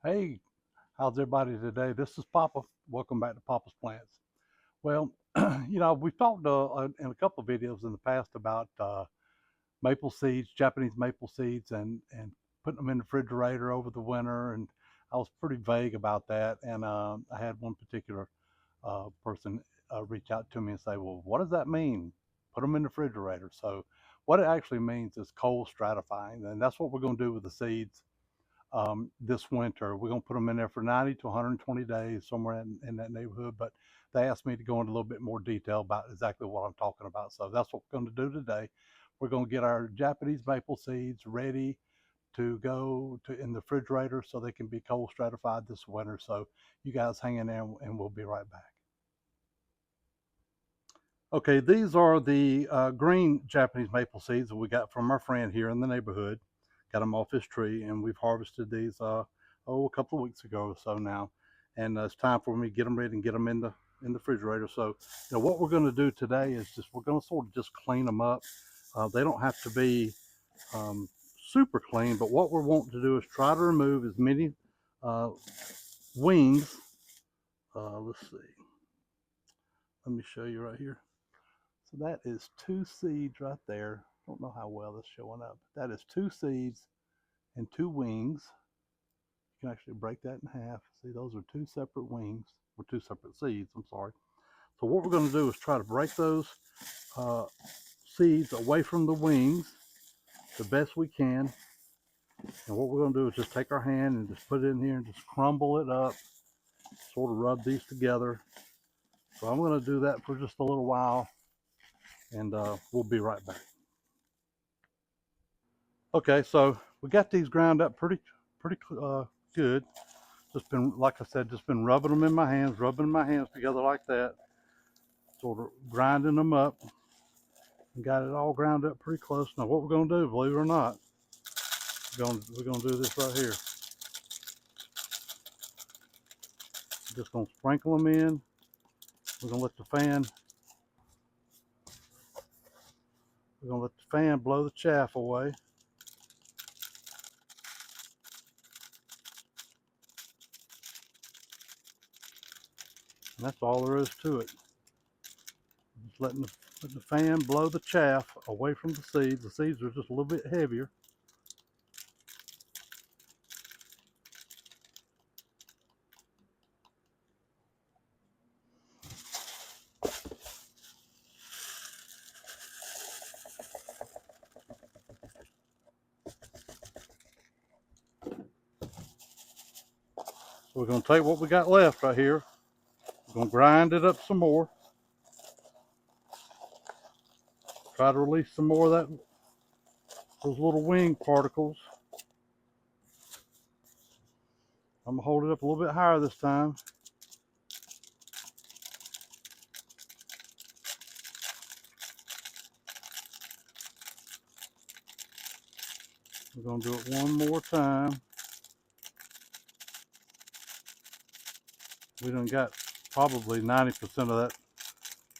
Hey, how's everybody today? This is Papa. Welcome back to Papa's Plants. Well, we've talked in a couple of videos in the past about maple seeds, Japanese maple seeds, and putting them in the refrigerator over the winter. And I was pretty vague about that. And I had one particular person reach out to me and say, "Well, what does that mean? Put them in the refrigerator." So, what it actually means is cold stratifying, and that's what we're going to do with the seeds this winter. We're going to put them in there for 90 to 120 days, somewhere in that neighborhood. But they asked me to go into a little bit more detail about exactly what I'm talking about. So that's what we're going to do today. We're going to get our Japanese maple seeds ready to go to in the refrigerator so they can be cold stratified this winter. So you guys hang in there and we'll be right back. Okay, these are the green Japanese maple seeds that we got from our friend here in the neighborhood. Got them off his tree, and we've harvested these a couple of weeks ago or so now. And it's time for me to get them ready and get them in the refrigerator. So, what we're going to do today is we're going to sort of just clean them up. They don't have to be um, super clean, but what we're wanting to do is try to remove as many uh, wings. Let's see. Let me show you right here. So that is two seeds right there. Don't know how well that's showing up. That is two seeds and two wings. You can actually break that in half. See, those are two separate wings, or two separate seeds, I'm sorry. So what we're going to do is try to break those uh, seeds away from the wings the best we can. And what we're going to do is just take our hand and just put it in here and just crumble it up, sort of rub these together. So I'm going to do that for just a little while, and we'll be right back. Okay, so we got these ground up pretty good. Just been, like I said, just been rubbing them in my hands, rubbing my hands together like that, sort of grinding them up, and got it all ground up pretty close. Now, what we're going to do, believe it or not, we're going to do this right here. Just going to sprinkle them in. We're going to let the fan. We're going to let the fan blow the chaff away. And that's all there is to it. Just letting the fan blow the chaff away from the seeds. The seeds are just a little bit heavier. So we're going to take what we got left right here. We're going to grind it up some more. Try to release some more of those little wing particles. I'm going to hold it up a little bit higher this time. We're going to do it one more time. We done got probably 90% of that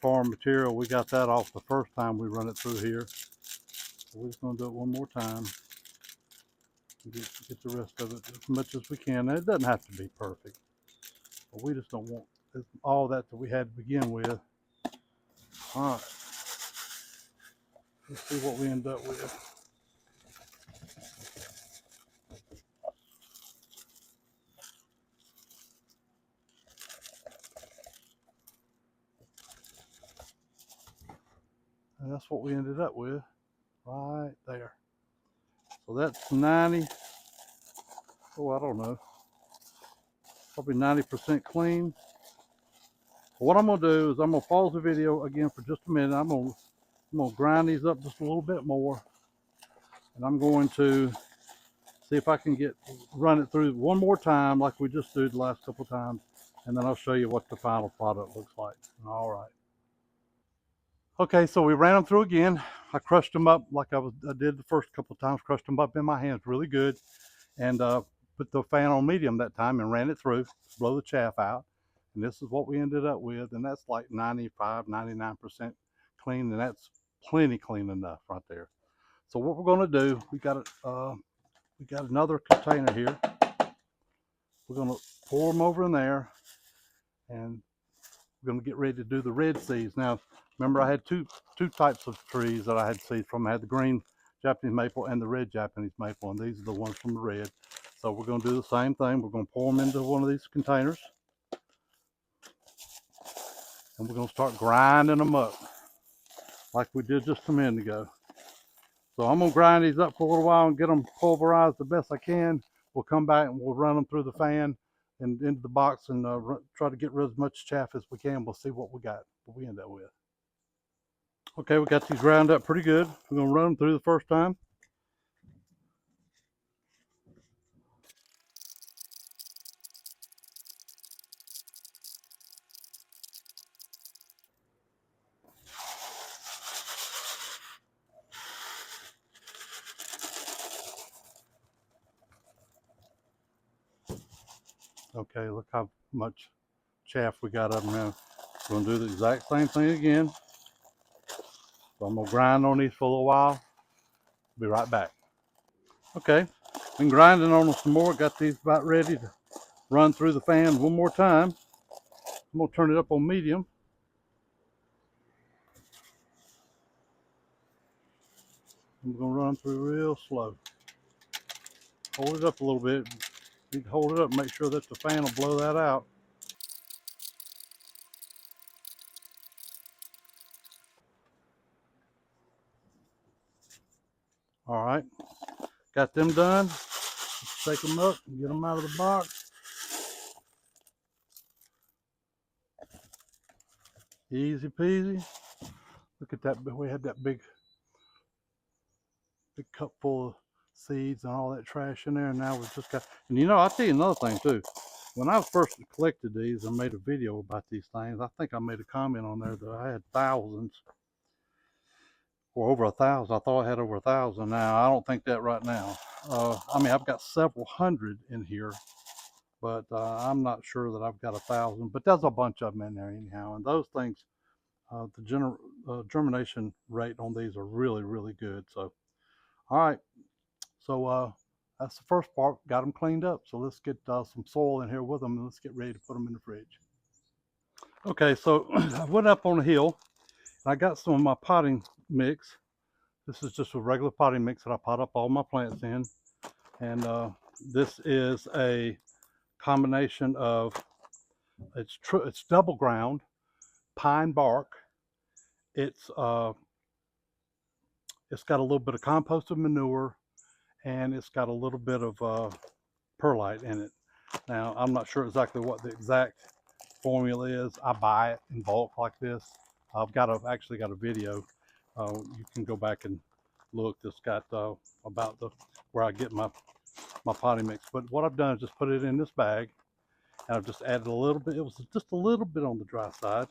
farm material. We got that off the first time we run it through here. So we're just going to do it one more time. Get the rest of it as much as we can. Now, it doesn't have to be perfect, but we just don't want all that we had to begin with. All right. Let's see what we end up with. And that's what we ended up with right there. So that's 90, oh, I don't know, probably 90% clean. What I'm gonna do is I'm gonna pause the video again for just a minute. I'm gonna grind these up just a little bit more, and I'm going to see if I can run it through one more time like we just did the last couple times, and then I'll show you what the final product looks like. All right. Okay, so we ran them through again. I crushed them up like I did the first couple times. Crushed them up in my hands really good, and put the fan on medium that time and ran it through, blow the chaff out. And this is what we ended up with, and that's like 95, 99% clean, and that's plenty clean enough right there. So what we're going to do, we got another container here. we're going to pour them over in there, and we're going to get ready to do the red seeds. Now, remember I had two types of trees that I had seeds from. I had the green Japanese maple and the red Japanese maple, and these are the ones from the red. So we're going to do the same thing. We're going to pour them into one of these containers, and we're going to start grinding them up like we did just a minute ago. So I'm going to grind these up for a little while and get them pulverized the best I can. We'll come back and we'll run them through the fan and into the box and try to get rid of as much chaff as we can. We'll see what we got, what we end up with. Okay, we got these ground up pretty good. We're going to run them through the first time. Okay, look how much chaff we got up now. We're going to do the exact same thing again. So I'm going to grind on these for a little while. Be right back. Okay, been grinding on them some more. Got these about ready to run through the fan one more time. I'm going to turn it up on medium. I'm going to run through real slow. Hold it up a little bit. You can hold it up and make sure that the fan will blow that out. All right, got them done. Let's shake them up and get them out of the box. Easy peasy. Look at that, we had that big cup full of seeds and all that trash in there, and now we've just got, and you know, I'll tell you another thing too. When I first collected these and made a video about these things, I think I made a comment on there that I had thousands or over 1,000. I thought I had over 1,000. Now I don't think that right now. I mean, I've got several hundred in here, but I'm not sure that I've got 1,000. But there's a bunch of them in there anyhow, and those things, the germination rate on these are really, really good. So, all right. So that's the first part. Got them cleaned up. So let's get some soil in here with them, and let's get ready to put them in the fridge. Okay, so I went up on a hill, and I got some of my potting mix. This is just a regular potting mix that I pot up all my plants in. And this is a combination of, it's double ground, pine bark. It's got a little bit of composted manure, and it's got a little bit of perlite in it. Now, I'm not sure exactly what the exact formula is. I buy it in bulk like this. I've actually got a video. You can go back and look. That's got about where I get my potting mix. But what I've done is just put it in this bag, and I've just added a little bit. It was just a little bit on the dry side.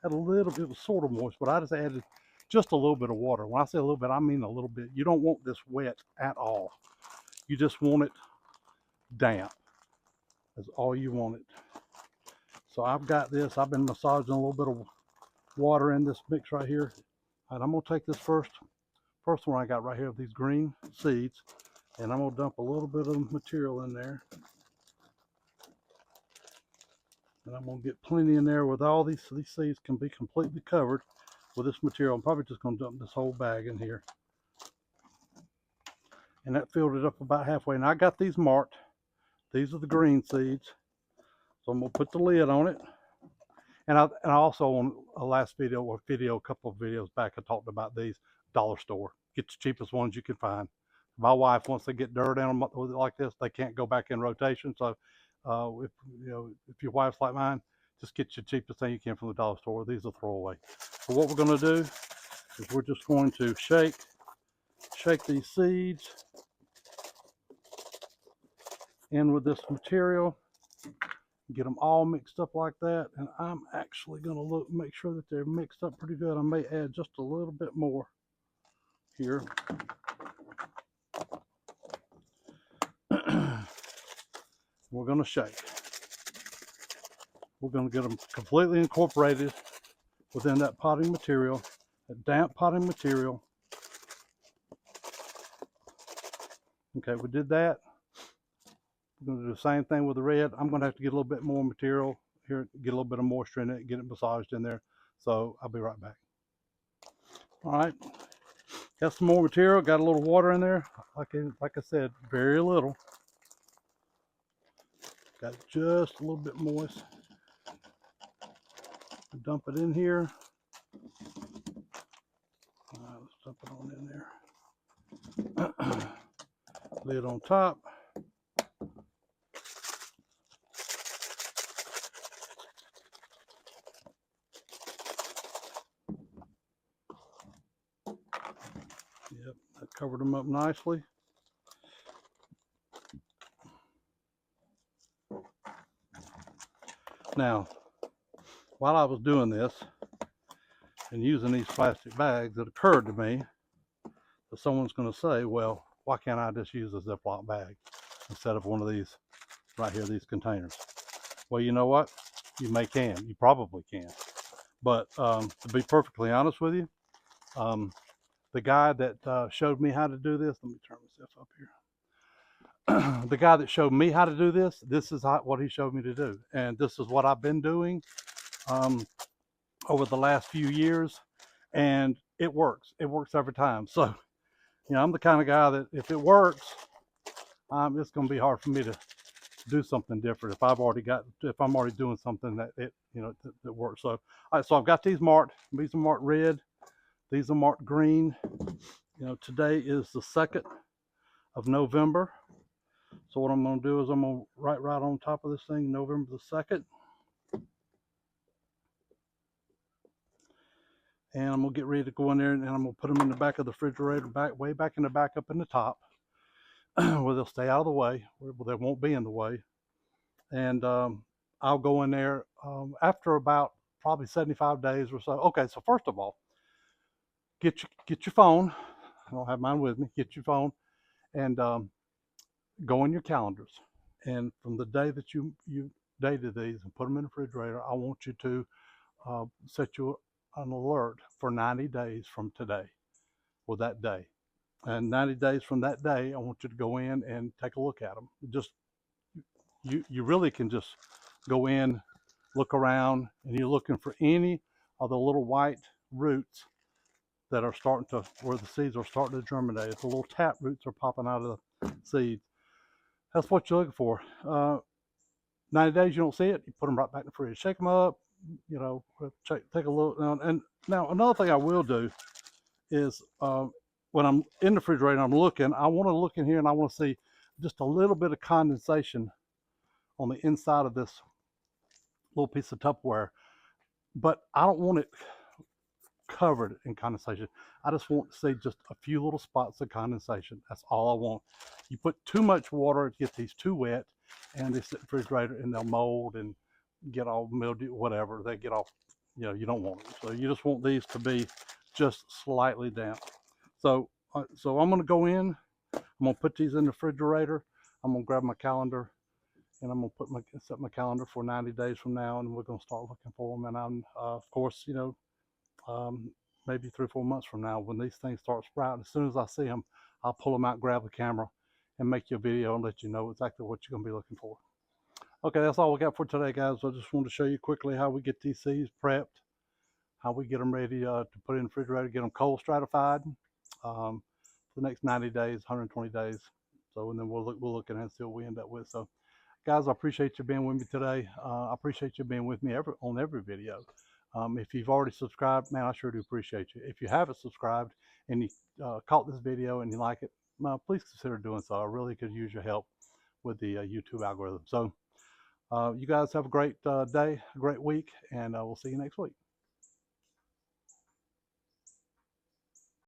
Had a little bit. It was sort of moist, but I just added just a little bit of water. When I say a little bit, I mean a little bit. You don't want this wet at all. You just want it damp. That's all you want it. So I've got this. I've been massaging a little bit of water in this mix right here. All right, I'm gonna take this first one I got right here of these green seeds, and I'm gonna dump a little bit of material in there. And I'm gonna get plenty in there with all these seeds can be completely covered with this material. I'm probably just gonna dump this whole bag in here. And that filled it up about halfway. And I got these marked. These are the green seeds. So I'm gonna put the lid on it. And I also, on a last video, or a couple of videos back, I talked about these dollar store. Get the cheapest ones you can find. My wife, once they get dirt in them like this, they can't go back in rotation. So if your wife's like mine, just get your cheapest thing you can from the dollar store. These are throwaway. So what we're going to do is we're just going to shake these seeds in with this material. Get them all mixed up like that, and I'm actually going to make sure that they're mixed up pretty good. I may add just a little bit more here. We're going to shake. We're going to get them completely incorporated within that potting material, that damp potting material. Okay, we did that. We're going to do the same thing with the red. I'm going to have to get a little bit more material here, get a little bit of moisture in it, get it massaged in there. So I'll be right back. All right, got some more material, got a little water in there. Like I said, very little. Got just a little bit moist. Dump it in here. All right, let's dump it on in there. Lid on top. Yep, that covered them up nicely. Now, while I was doing this and using these plastic bags, it occurred to me that someone's going to say, well, why can't I just use a Ziploc bag instead of one of these right here, these containers? Well, you know what? You can. You probably can. But to be perfectly honest with you, the guy that showed me how to do this, let me turn myself up here. The guy that showed me how to do this is what he showed me to do. And this is what I've been doing over the last few years. And it works. It works every time. So, you know, I'm the kind of guy that if it works, it's going to be hard for me to do something different if I'm already doing something that works. So, all right, so I've got these marked. These are marked red. These are marked green. You know, today is the 2nd of November. So what I'm going to do is I'm going to write right on top of this thing, November the 2nd. And I'm going to get ready to go in there and I'm going to put them in the back of the refrigerator, way back in the back up in the top, where they'll stay out of the way, where they won't be in the way. And I'll go in there after about probably 75 days or so. Okay, so first of all, get your phone. I don't have mine with me. Get your phone and go in your calendars. And from the day that you dated these and put them in the refrigerator, I want you to set you an alert for 90 days from today or that day. And 90 days from that day, I want you to go in and take a look at them. Just you really can just go in, look around, and you're looking for any of the little white roots that are starting to, where the seeds are starting to germinate. It's the little tap roots are popping out of the seeds. That's what you're looking for. 90 days, you don't see it, you put them right back in the fridge. Shake them up, you know, take a look. And now another thing I will do is when I'm in the refrigerator, I want to look in here and I want to see just a little bit of condensation on the inside of this little piece of Tupperware. But I don't want it covered in condensation. I just want to see just a few little spots of condensation. That's all I want. You put too much water, it gets these too wet, and they sit in the refrigerator and they'll mold and get all mildew, whatever. They get off, you know, you don't want them. So you just want these to be just slightly damp. So I'm going to go in. I'm going to put these in the refrigerator. I'm going to grab my calendar and I'm going to set my calendar for 90 days from now, and we're going to start looking for them. And I'm, of course, you know, maybe 3 or 4 months from now, when these things start sprouting, as soon as I see them, I'll pull them out, grab the camera, and make you a video and let you know exactly what you're going to be looking for. Okay, that's all we got for today, guys. I just wanted to show you quickly how we get these seeds prepped, how we get them ready to put in the refrigerator, get them cold stratified for the next 90 days, 120 days. So, and then we'll look and see what we end up with. So, guys, I appreciate you being with me today. I appreciate you being with me on every video. If you've already subscribed, man, I sure do appreciate you. If you haven't subscribed and you caught this video and you like it, please consider doing so. I really could use your help with the YouTube algorithm. So you guys have a great day, a great week, and we'll see you next week.